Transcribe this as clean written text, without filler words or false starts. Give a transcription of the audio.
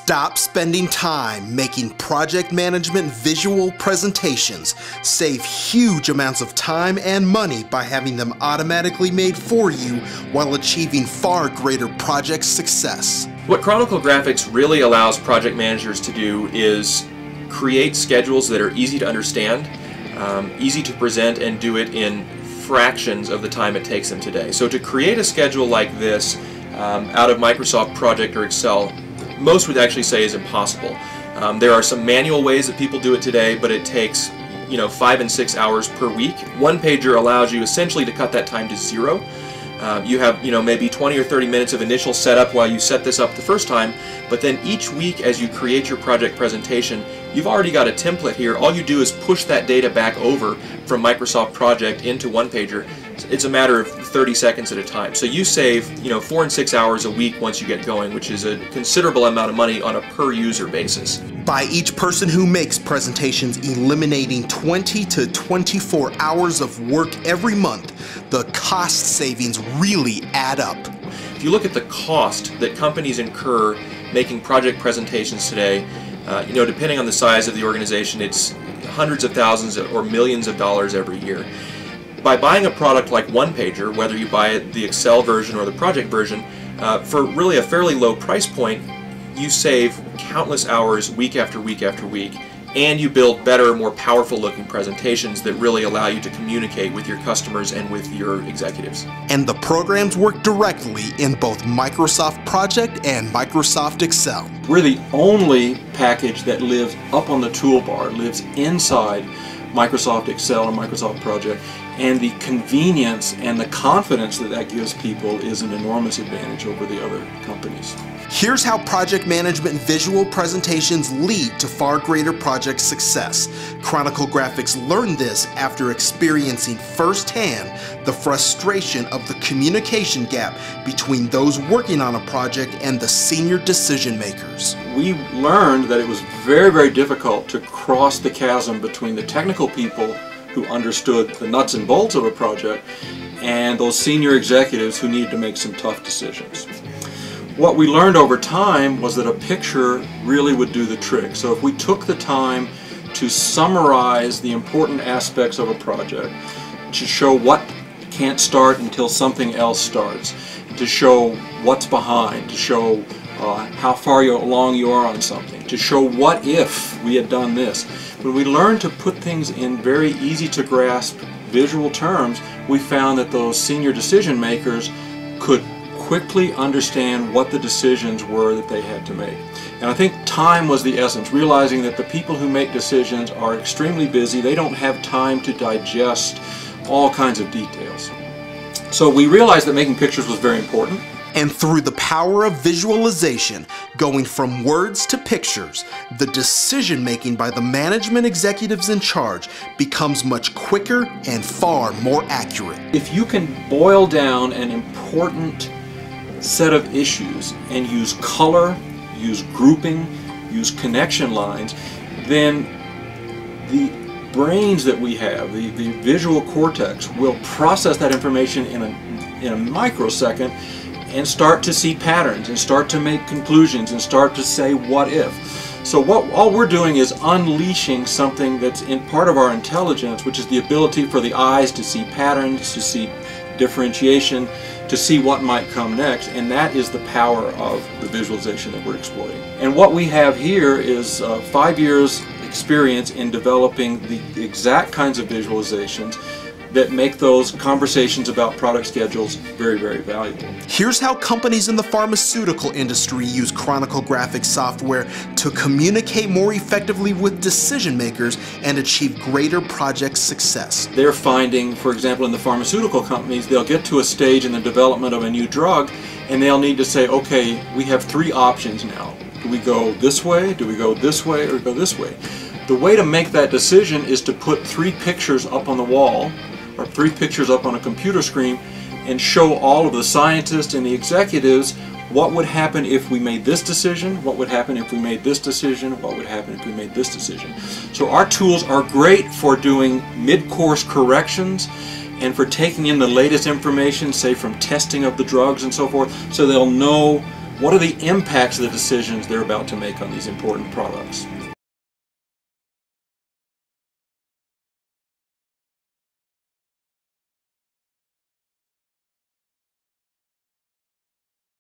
Stop spending time making project management visual presentations. Save huge amounts of time and money by having them automatically made for you while achieving far greater project success. What Chronicle Graphics really allows project managers to do is create schedules that are easy to understand, easy to present, and do it in fractions of the time it takes them today. So to create a schedule like this out of Microsoft Project or Excel, most would actually say is impossible. There are some manual ways that people do it today, but it takes 5 and 6 hours per week. One pager allows you essentially to cut that time to 0. You have maybe 20 or 30 minutes of initial setup while you set this up the first time, but then each week as you create your project presentation, you've already got a template here. All you do is push that data back over from Microsoft Project into one pager. It's a matter of 30 seconds at a time. So you save 4 and 6 hours a week once you get going, which is a considerable amount of money on a per user basis. By each person who makes presentations eliminating 20 to 24 hours of work every month, the cost savings really add up. If you look at the cost that companies incur making project presentations today, depending on the size of the organization, it's hundreds of thousands or millions of dollars every year. By buying a product like one pager, whether you buy the Excel version or the project version, for really a fairly low price point, you save countless hours week after week after week, and you build better, more powerful looking presentations that really allow you to communicate with your customers and with your executives. And the programs work directly in both Microsoft Project and Microsoft Excel. We're the only package that lives up on the toolbar, lives inside Microsoft Excel and Microsoft Project, and the convenience and the confidence that that gives people is an enormous advantage over the other companies. Here's how project management visual presentations lead to far greater project success. Chronicle Graphics learned this after experiencing firsthand the frustration of the communication gap between those working on a project and the senior decision makers. We learned that it was very, very difficult to cross the chasm between the technical people who understood the nuts and bolts of a project and those senior executives who needed to make some tough decisions. What we learned over time was that a picture really would do the trick. So if we took the time to summarize the important aspects of a project, to show what can't start until something else starts, to show what's behind, to show how far along you are on something, to show what if we had done this. When we learned to put things in very easy to grasp visual terms, we found that those senior decision makers could quickly understand what the decisions were that they had to make. And I think time was the essence, realizing that the people who make decisions are extremely busy. They don't have time to digest all kinds of details. So we realized that making pictures was very important. And through the power of visualization, going from words to pictures, the decision making by the management executives in charge becomes much quicker and far more accurate. If you can boil down an important set of issues and use color, use grouping, use connection lines, then the brains that we have, the visual cortex, will process that information in a microsecond and start to see patterns and start to make conclusions and start to say what if. So all we're doing is unleashing something that's in part of our intelligence, which is the ability for the eyes to see patterns, to see differentiation, to see what might come next, and that is the power of the visualization that we're exploiting. And what we have here is 5 years experience in developing the exact kinds of visualizations that make those conversations about product schedules very, very valuable. Here's how companies in the pharmaceutical industry use Chronicle Graphics software to communicate more effectively with decision makers and achieve greater project success. They're finding, for example, in the pharmaceutical companies, they'll get to a stage in the development of a new drug and they'll need to say, okay, we have 3 options now. Do we go this way, do we go this way, or go this way? The way to make that decision is to put 3 pictures up on the wall or 3 pictures up on a computer screen and show all of the scientists and the executives what would happen if we made this decision, what would happen if we made this decision, what would happen if we made this decision. So our tools are great for doing mid-course corrections and for taking in the latest information, say from testing of the drugs and so forth, so they'll know what are the impacts of the decisions they're about to make on these important products.